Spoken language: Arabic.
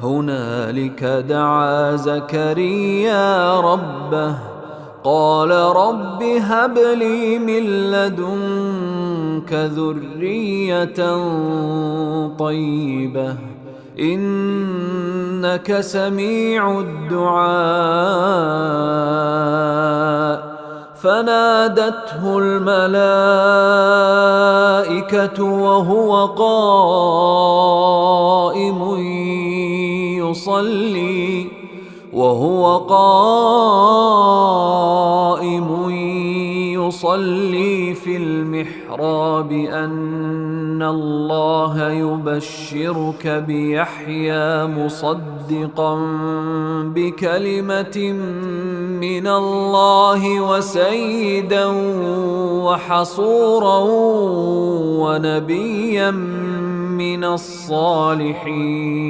هنالك دعا زكريا ربه قال رب هب لي من لدنك ذرية طيبة إنك سميع الدعاء. فنادته الملائكة وهو قائم يصلي في المحراب أن الله يبشرك بيحيى مصدقا بكلمة من الله وسيدا وحصورا ونبيا من الصالحين.